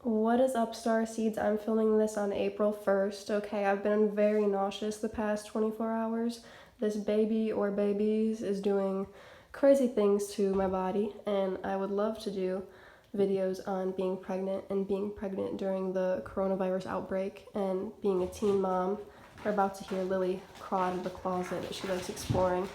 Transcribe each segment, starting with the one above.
What is up, Star Seeds? I'm filming this on April 1st, okay? I've been very nauseous the past 24 hours. This baby or babies is doing crazy things to my body, and I would love to do videos on being pregnant and being pregnant during the coronavirus outbreak and being a teen mom. We're about to hear Lily crawl out of the closet that she likes exploring.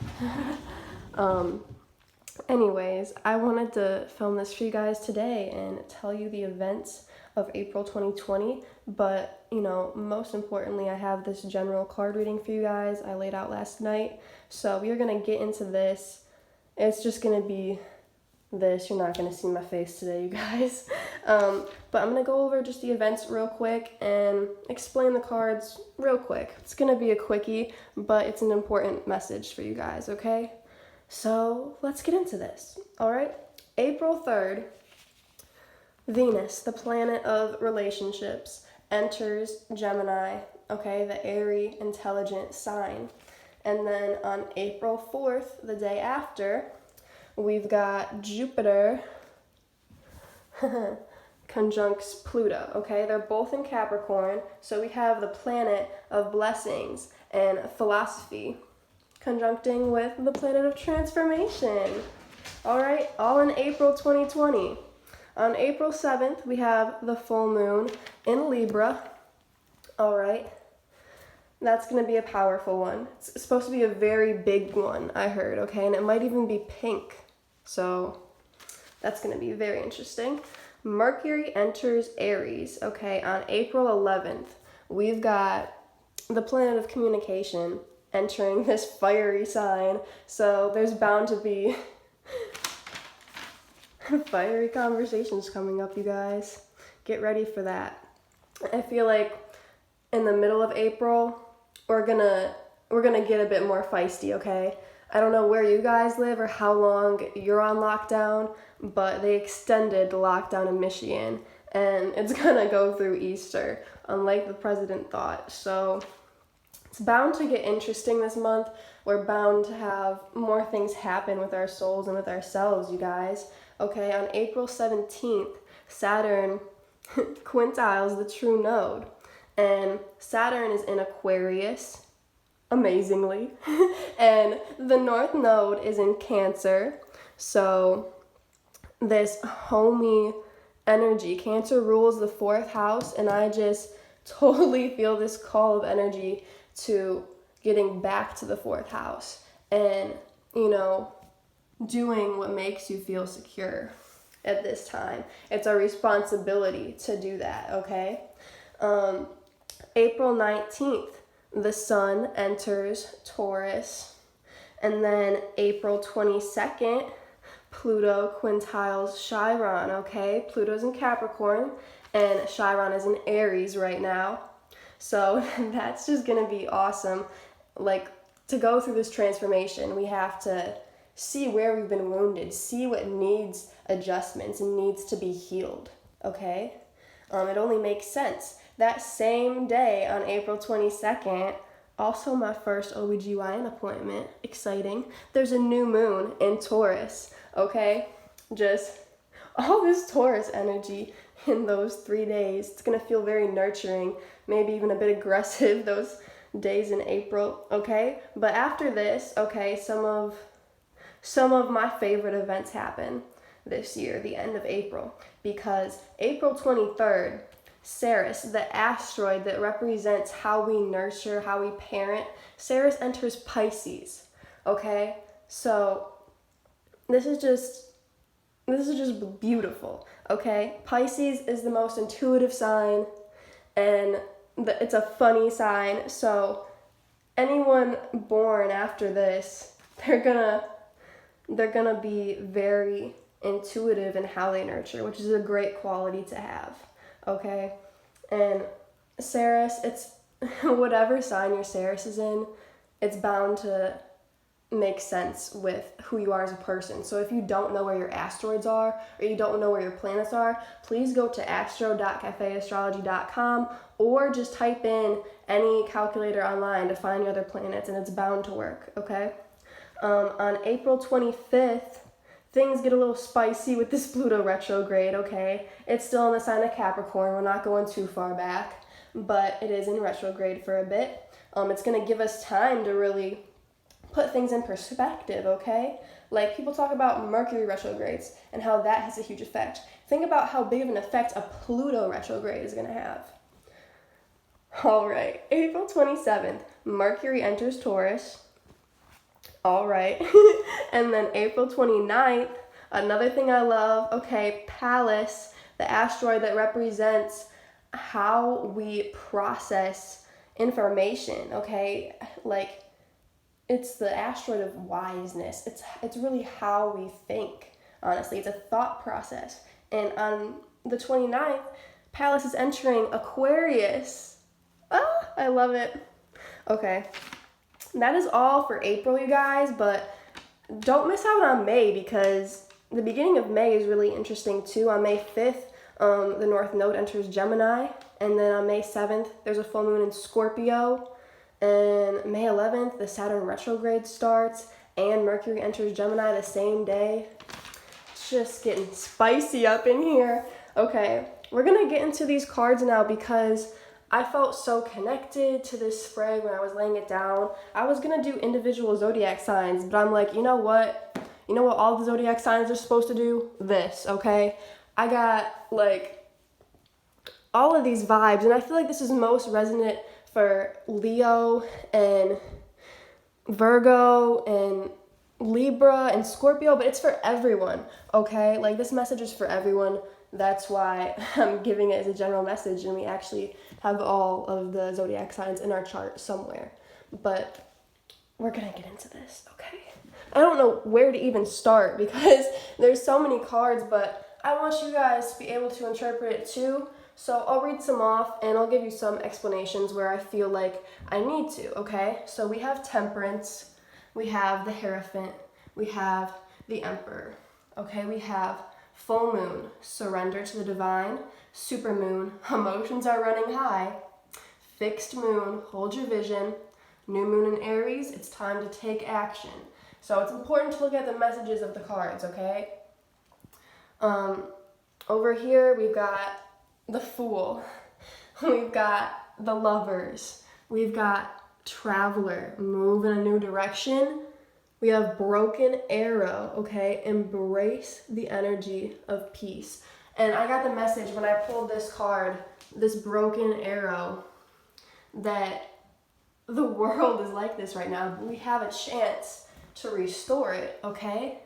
Anyways, I wanted to film this for you guys today and tell you the events of April 2020, but most importantly, I have this general card reading for you guys I laid out last night. So we are going to get into this. It's just going to be this. You're not going to see my face today, you guys. But I'm going to go over just the events real quick and explain the cards real quick. It's going to be a quickie, but it's an important message for you guys, okay? So let's get into this, all right? April 3rd, Venus, the planet of relationships, enters Gemini, okay, the airy, intelligent sign. And then on April 4th, the day after, we've got Jupiter conjuncts Pluto, okay? They're both in Capricorn, so we have the planet of blessings and philosophy conjuncting with the planet of transformation. All right, all in April 2020. On April 7th, we have the full moon in Libra. All right, that's going to be a powerful one. It's supposed to be a very big one, I heard, okay? And it might even be pink. So that's going to be very interesting. Mercury enters Aries, okay? On April 11th, we've got the planet of communication entering this fiery sign, so there's bound to be fiery conversations coming up, you guys. Get ready for that. I feel like in the middle of April, we're gonna get a bit more feisty, okay? I don't know where you guys live or how long you're on lockdown, but they extended the lockdown in Michigan, and it's gonna go through Easter, unlike the president thought. So it's bound to get interesting this month. We're bound to have more things happen with our souls and with ourselves, you guys. Okay, on April 17th, Saturn quintiles the true node. And Saturn is in Aquarius, amazingly. And the north node is in Cancer. So this homey energy, Cancer rules the fourth house, and I just totally feel this call of energy to getting back to the fourth house and, doing what makes you feel secure at this time. It's our responsibility to do that, okay? April 19th, the sun enters Taurus. And then April 22nd, Pluto quintiles Chiron, okay? Pluto's in Capricorn, and Chiron is in Aries right now. So that's just going to be awesome. Like, to go through this transformation, we have to see where we've been wounded, see what needs adjustments and needs to be healed, okay? It only makes sense. That same day on April 22nd, also my first OBGYN appointment, exciting, there's a new moon in Taurus, okay? Just all this Taurus energy in those 3 days. It's going to feel very nurturing, maybe even a bit aggressive those days in April, okay? But after this, okay, some of my favorite events happen this year, the end of April, because April 23rd, Ceres, the asteroid that represents how we nurture, how we parent, Ceres enters Pisces, okay? So this is just beautiful, okay? Pisces is the most intuitive sign, and it's a funny sign, so anyone born after this, they're gonna be very intuitive in how they nurture, which is a great quality to have, okay? And Ceres, it's whatever sign your Ceres is in, it's bound to make sense with who you are as a person. So if you don't know where your asteroids are, or you don't know where your planets are, please go to astro.cafeastrology.com or just type in any calculator online to find your other planets, and it's bound to work, okay? On April 25th, things get a little spicy with this Pluto retrograde, okay? It's still in the sign of Capricorn. We're not going too far back, but it is in retrograde for a bit. It's going to give us time to really put things in perspective, okay? Like, people talk about Mercury retrogrades and how that has a huge effect. Think about how big of an effect a Pluto retrograde is going to have. All right, April 27th, Mercury enters Taurus. All right. And then April 29th, another thing I love, okay, Pallas, the asteroid that represents how we process information, okay? Like, it's the asteroid of wiseness. It's really how we think, honestly. It's a thought process. And on the 29th, Pallas is entering Aquarius. Ah, I love it. Okay. That is all for April, you guys, but don't miss out on May, because the beginning of May is really interesting too. On May 5th, the North Node enters Gemini, and then on May 7th, there's a full moon in Scorpio, and May 11th, the Saturn retrograde starts, and Mercury enters Gemini the same day. It's just getting spicy up in here. Okay, we're gonna get into these cards now because I felt so connected to this spread when I was laying it down. I was going to do individual zodiac signs, but I'm like, you know what? You know what all the zodiac signs are supposed to do? This, okay? I got, like, all of these vibes, and I feel like this is most resonant for Leo and Virgo and Libra and Scorpio, but it's for everyone, okay? Like, this message is for everyone. That's why I'm giving it as a general message, and we actually have all of the zodiac signs in our chart somewhere. But we're gonna get into this, okay? I don't know where to even start because there's so many cards, but I want you guys to be able to interpret it too. So I'll read some off and I'll give you some explanations where I feel like I need to, okay? So we have Temperance, we have the Hierophant, we have the Emperor, okay? We have Full Moon, surrender to the divine. Super Moon, emotions are running high. Fixed Moon, hold your vision. New Moon in Aries, it's time to take action. So it's important to look at the messages of the cards, okay? Over here, we've got the Fool. We've got the Lovers. We've got Traveler, move in a new direction. We have Broken Arrow, okay? Embrace the energy of peace. And I got the message when I pulled this card, this Broken Arrow, that the world is like this right now. We have a chance to restore it, okay?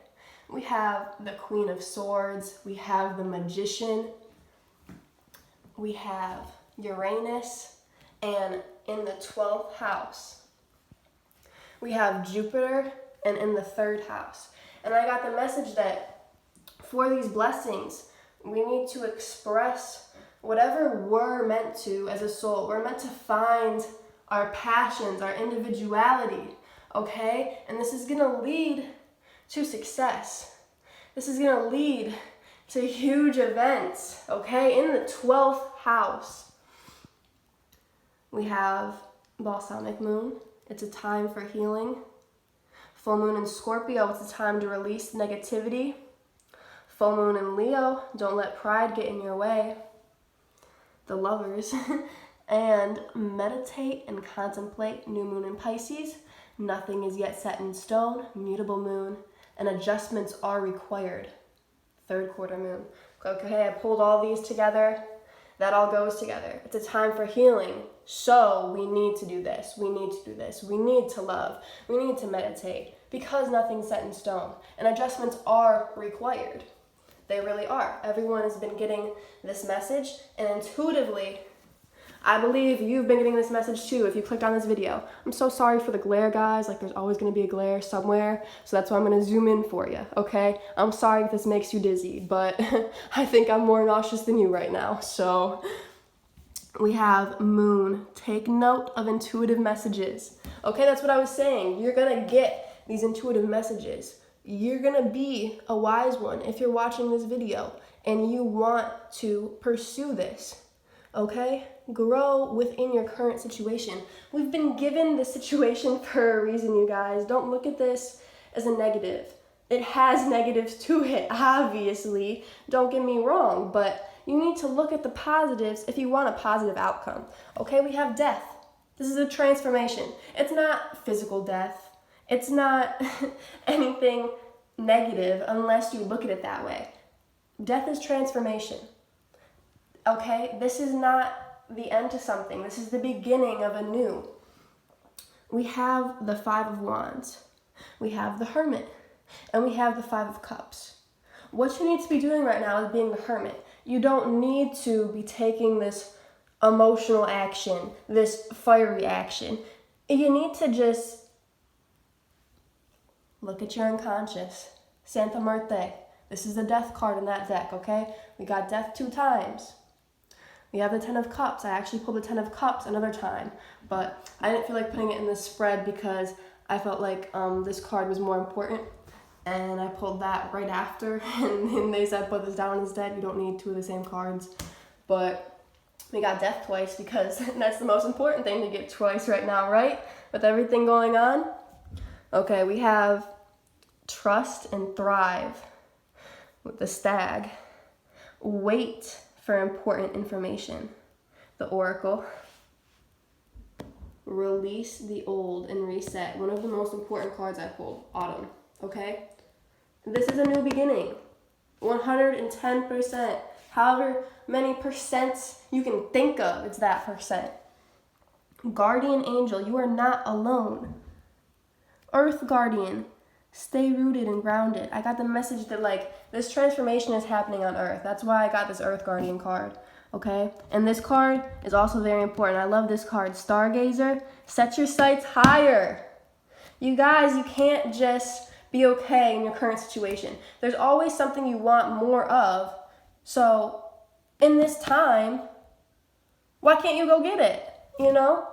We have the Queen of Swords. We have the Magician. We have Uranus. And in the 12th house, we have Jupiter, and in the 3rd house. And I got the message that for these blessings, we need to express whatever we're meant to as a soul. We're meant to find our passions, our individuality, okay? And this is gonna lead to success. This is gonna lead to huge events, okay? In the 12th house, we have Balsamic Moon. It's a time for healing. Full Moon in Scorpio, it's a time to release negativity. Full Moon in Leo, don't let pride get in your way. The Lovers. And meditate and contemplate. New Moon in Pisces, nothing is yet set in stone. Mutable Moon, and adjustments are required. 3rd quarter moon. Okay, I pulled all these together. That all goes together. It's a time for healing. So we need to do this. We need to do this. We need to love. We need to meditate because nothing's set in stone. And adjustments are required. They really are. Everyone has been getting this message, and intuitively, I believe you've been getting this message too if you clicked on this video. I'm so sorry for the glare, guys. Like, there's always going to be a glare somewhere, so that's why I'm going to zoom in for you, okay? I'm sorry if this makes you dizzy, but I think I'm more nauseous than you right now. So we have Moon. Take note of intuitive messages. Okay, that's what I was saying. You're going to get these intuitive messages. You're going to be a wise one if you're watching this video and you want to pursue this, okay? Grow within your current situation. We've been given this situation for a reason, you guys. Don't look at this as a negative. It has negatives to it, obviously. Don't get me wrong, but you need to look at the positives if you want a positive outcome. Okay, we have death. This is a transformation. It's not physical death. It's not anything negative unless you look at it that way. Death is transformation. Okay, this is not the end to something. This is the beginning of a new. We have the Five of Wands. We have the Hermit. And we have the Five of Cups. What you need to be doing right now is being the Hermit. You don't need to be taking this emotional action, this fiery action. You need to just look at your unconscious. Santa Muerte. This is the death card in that deck, okay? We got death 2 times. We have the Ten of Cups. I actually pulled the Ten of Cups another time, but I didn't feel like putting it in this spread because I felt like this card was more important. And I pulled that right after, and they said put this down instead. You don't need 2 of the same cards. But we got death twice because that's the most important thing to get twice right now, right? With everything going on. Okay, we have trust and thrive with the Stag. Wait for important information. The Oracle. Release the old and reset. One of the most important cards I pulled. Autumn. Okay? This is a new beginning. 110%. However many percents you can think of, it's that percent. Guardian angel, you are not alone. Earth guardian, stay rooted and grounded. I got the message that this transformation is happening on Earth. That's why I got this Earth guardian card. Okay? And this card is also very important. I love this card. Stargazer, set your sights higher. You guys, you can't just be okay in your current situation. There's always something you want more of. So, in this time, why can't you go get it? You know?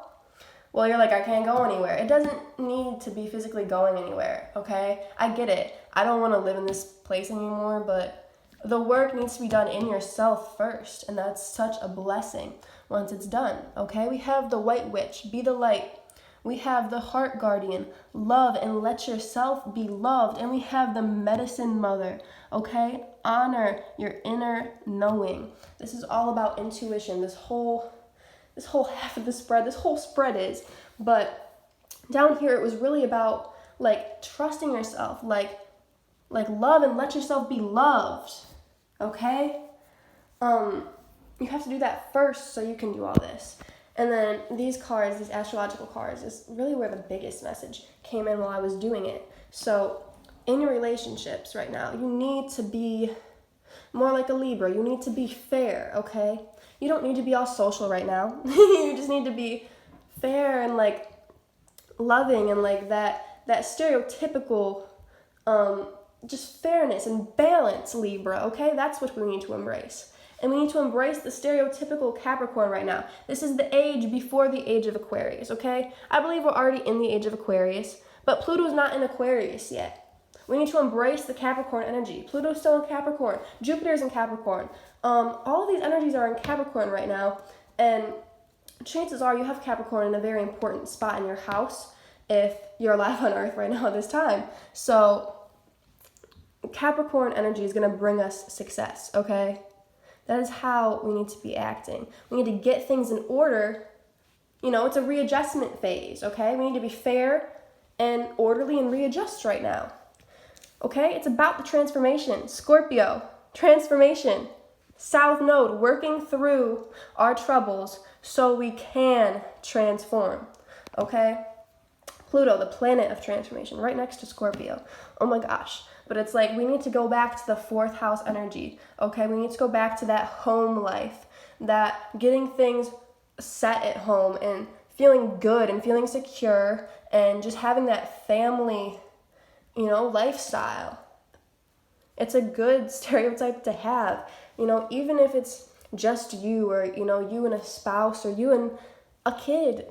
Well, you're like, I can't go anywhere. It doesn't need to be physically going anywhere, okay? I get it. I don't want to live in this place anymore, but the work needs to be done in yourself first, and that's such a blessing once it's done, okay? We have the White Witch, be the light. We have the Heart Guardian, love and let yourself be loved. And we have the Medicine Mother, okay? Honor your inner knowing. This is all about intuition. This whole half of the spread, this whole spread is. But down here, it was really about trusting yourself, like love and let yourself be loved, okay? You have to do that first so you can do all this. And then these cards, these astrological cards, is really where the biggest message came in while I was doing it. So in your relationships right now, you need to be more like a Libra. You need to be fair, okay? You don't need to be all social right now. You just need to be fair and loving and that stereotypical just fairness and balance, Libra, okay? That's what we need to embrace. And we need to embrace the stereotypical Capricorn right now. This is the age before the age of Aquarius, okay? I believe we're already in the age of Aquarius, but Pluto's not in Aquarius yet. We need to embrace the Capricorn energy. Pluto's still in Capricorn. Jupiter's in Capricorn. All of these energies are in Capricorn right now, and chances are you have Capricorn in a very important spot in your house if you're alive on Earth right now at this time. So Capricorn energy is going to bring us success, okay? That is how we need to be acting. We need to get things in order. You know, it's a readjustment phase, okay? We need to be fair and orderly and readjust right now. Okay? It's about the transformation. Scorpio, transformation. South Node, working through our troubles so we can transform. Okay? Pluto, the planet of transformation, right next to Scorpio. Oh my gosh. But it's we need to go back to the 4th house energy, okay? We need to go back to that home life, that getting things set at home and feeling good and feeling secure and just having that family, lifestyle. It's a good stereotype to have, even if it's just you or, you and a spouse or you and a kid.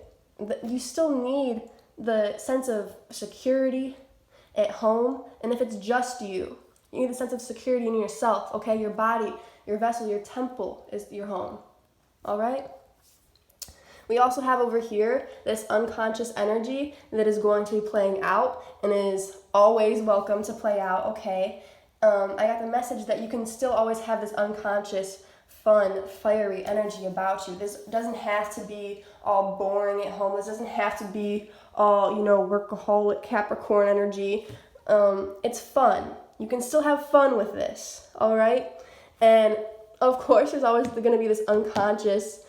You still need the sense of security at home, and if it's just you need a sense of security in yourself, okay? Your body, your vessel, your temple is your home, all right? We also have over here this unconscious energy that is going to be playing out and is always welcome to play out, okay? I got the message that you can still always have this unconscious, fun, fiery energy about you. This doesn't have to be all boring at home. This doesn't have to be all, workaholic Capricorn energy. It's fun. You can still have fun with this, all right? And of course, there's always going to be this unconscious,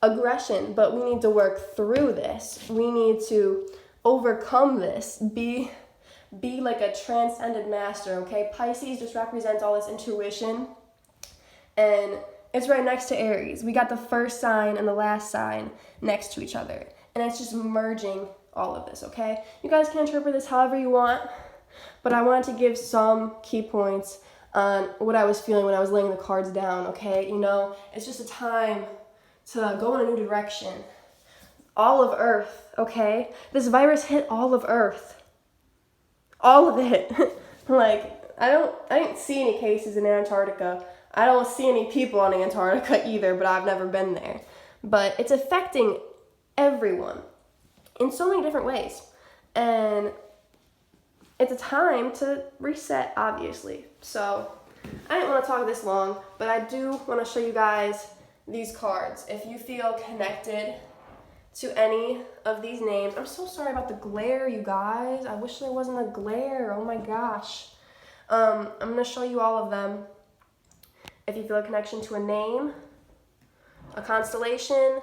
aggression, but we need to work through this. We need to overcome this. Be like a transcendent master, okay? Pisces just represents all this intuition, and it's right next to Aries. We got the first sign and the last sign next to each other, and it's just merging all of this, okay? You guys can interpret this however you want, but I wanted to give some key points on what I was feeling when I was laying the cards down, okay? It's just a time to go in a new direction. All of Earth, okay? This virus hit all of Earth. All of it. I didn't see any cases in Antarctica. I don't see any people on Antarctica either, but I've never been there. But it's affecting everyone in so many different ways. And it's a time to reset, obviously. So I didn't want to talk this long, but I do want to show you guys these cards. If you feel connected to any of these names, I'm so sorry about the glare, you guys. I wish there wasn't a glare. Oh my gosh. I'm going to show you all of them. If you feel a connection to a name, a constellation,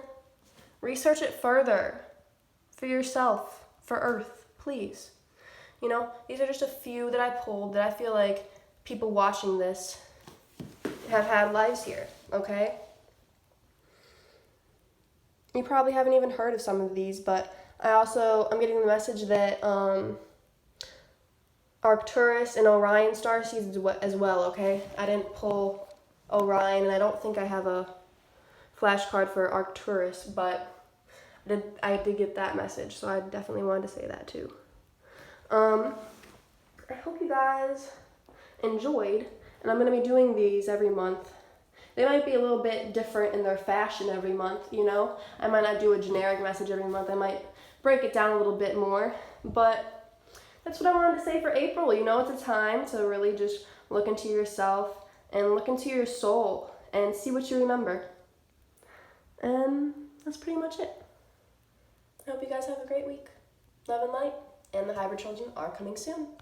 research it further for yourself, for Earth, please. These are just a few that I pulled that I feel like people watching this have had lives here, okay? You probably haven't even heard of some of these, but I'm getting the message that Arcturus and Orion star seeds as well, okay? I didn't pull Orion, and I don't think I have a flashcard for Arcturus, but I did get that message, so I definitely wanted to say that too. I hope you guys enjoyed, and I'm going to be doing these every month. They might be a little bit different in their fashion every month, I might not do a generic message every month. I might break it down a little bit more, but that's what I wanted to say for April. It's a time to really just look into yourself and look into your soul and see what you remember. And that's pretty much it. I hope you guys have a great week. Love and light, and the hybrid children are coming soon.